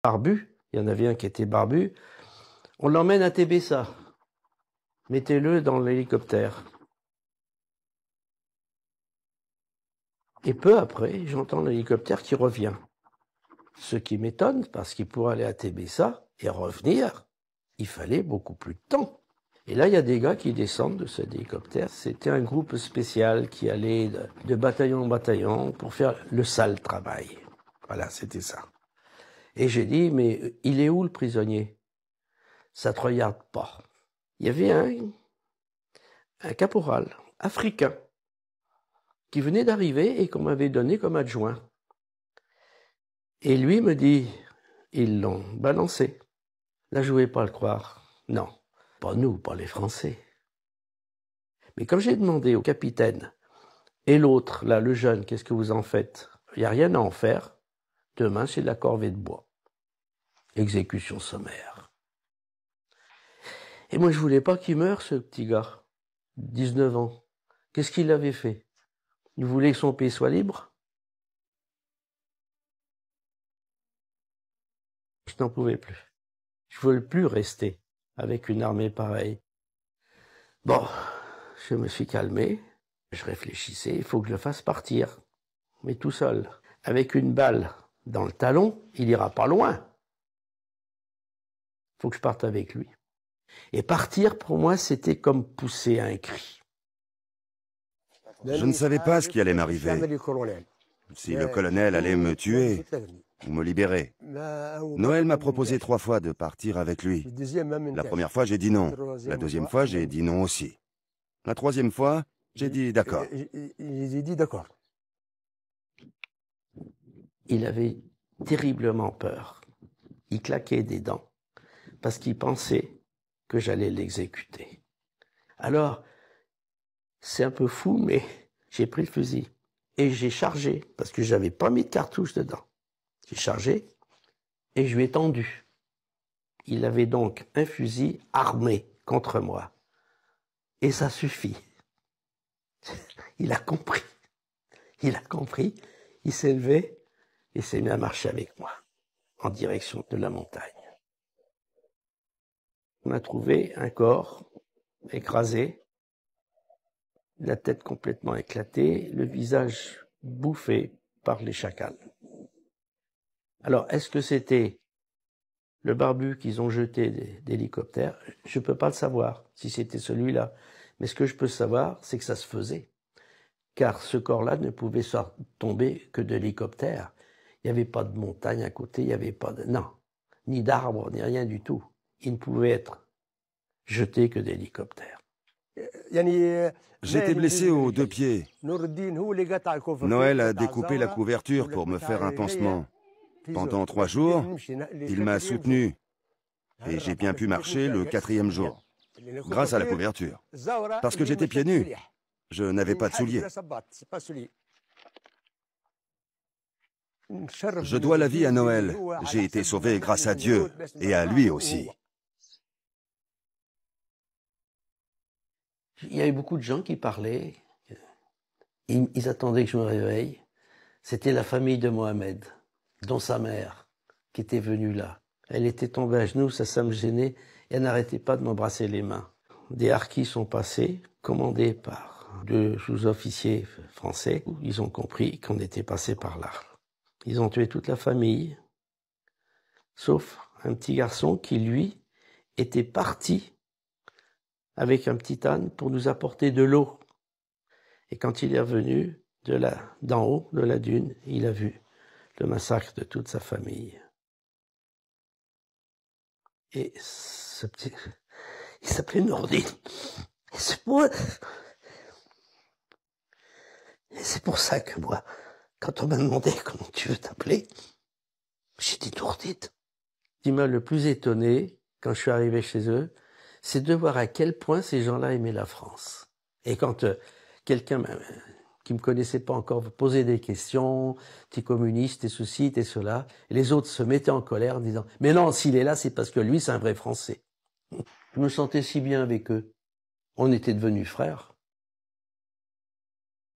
barbu, il y en avait un qui était barbu, on l'emmène à Tébessa. Mettez-le dans l'hélicoptère. Et peu après, j'entends l'hélicoptère qui revient. Ce qui m'étonne, parce qu'il pourrait aller à Tébessa et revenir, il fallait beaucoup plus de temps. Et là, il y a des gars qui descendent de cet hélicoptère. C'était un groupe spécial qui allait de bataillon en bataillon pour faire le sale travail. Voilà, c'était ça. Et j'ai dit, mais il est où le prisonnier? Ça te regarde pas. Il y avait un caporal africain qui venait d'arriver et qu'on m'avait donné comme adjoint. Et lui me dit, ils l'ont balancé. Là, je ne voulais pas le croire. Non, pas nous, pas les Français. Mais comme j'ai demandé au capitaine, et l'autre, là, le jeune, qu'est-ce que vous en faites? Il n'y a rien à en faire. Demain, c'est de la corvée de bois. Exécution sommaire. Et moi, je voulais pas qu'il meure, ce petit gars. 19 ans. Qu'est-ce qu'il avait fait? Il voulait que son pays soit libre? Je n'en pouvais plus. Je ne voulais plus rester avec une armée pareille. Bon, je me suis calmé. Je réfléchissais, il faut que je le fasse partir. Mais tout seul. Avec une balle dans le talon, il ira pas loin. Il faut que je parte avec lui. Et partir, pour moi, c'était comme pousser un cri. Je ne savais pas ce qui allait m'arriver. Si le colonel allait me tuer ou me libérer. Noël m'a proposé 3 fois de partir avec lui. La première fois, j'ai dit non. La deuxième fois, j'ai dit non aussi. La troisième fois, j'ai dit d'accord. Il avait terriblement peur. Il claquait des dents parce qu'il pensait que j'allais l'exécuter. Alors, c'est un peu fou, mais j'ai pris le fusil et j'ai chargé parce que j'avais pas mis de cartouche dedans. J'ai chargé et je lui ai tendu. Il avait donc un fusil armé contre moi. Et ça suffit. Il a compris. Il a compris. Il s'est levé et s'est mis à marcher avec moi en direction de la montagne. On a trouvé un corps écrasé, la tête complètement éclatée, le visage bouffé par les chacals. Alors, est-ce que c'était le barbu qu'ils ont jeté d'hélicoptère? Je ne peux pas le savoir, si c'était celui-là. Mais ce que je peux savoir, c'est que ça se faisait. Car ce corps-là ne pouvait tomber que de l'hélicoptère. Il n'y avait pas de montagne à côté, il n'y avait pas de... Non, ni d'arbres, ni rien du tout. Il ne pouvait être jeté que d'hélicoptère. J'étais blessé aux 2 pieds. Noël a découpé la couverture pour me faire un pansement. Pendant 3 jours, il m'a soutenu et j'ai bien pu marcher le 4e jour, grâce à la couverture. Parce que j'étais pieds nus, je n'avais pas de souliers. Je dois la vie à Noël. J'ai été sauvé grâce à Dieu et à lui aussi. Il y a eu beaucoup de gens qui parlaient. Ils attendaient que je me réveille. C'était la famille de Mohamed, dont sa mère, qui était venue là. Elle était tombée à genoux, ça me gênait, et elle n'arrêtait pas de m'embrasser les mains. Des harkis sont passés, commandés par 2 sous-officiers français. Ils ont compris qu'on était passé par là. Ils ont tué toute la famille, sauf un petit garçon qui, lui, était parti avec un petit âne pour nous apporter de l'eau. Et quand il est revenu d'en haut, de la dune, il a vu le massacre de toute sa famille. Et ce petit... Il s'appelait Nourdine. Et c'est pour ça que moi, quand on m'a demandé comment tu veux t'appeler, j'ai dit Nourdine. Ce qui m'a le plus étonné, quand je suis arrivé chez eux, c'est de voir à quel point ces gens-là aimaient la France. Et quand quelqu'un qui me connaissait pas encore posait des questions, t'es communiste, t'es ceci, t'es cela, et les autres se mettaient en colère en disant « Mais non, s'il est là, c'est parce que lui, c'est un vrai Français. » Je me sentais si bien avec eux. On était devenus frères.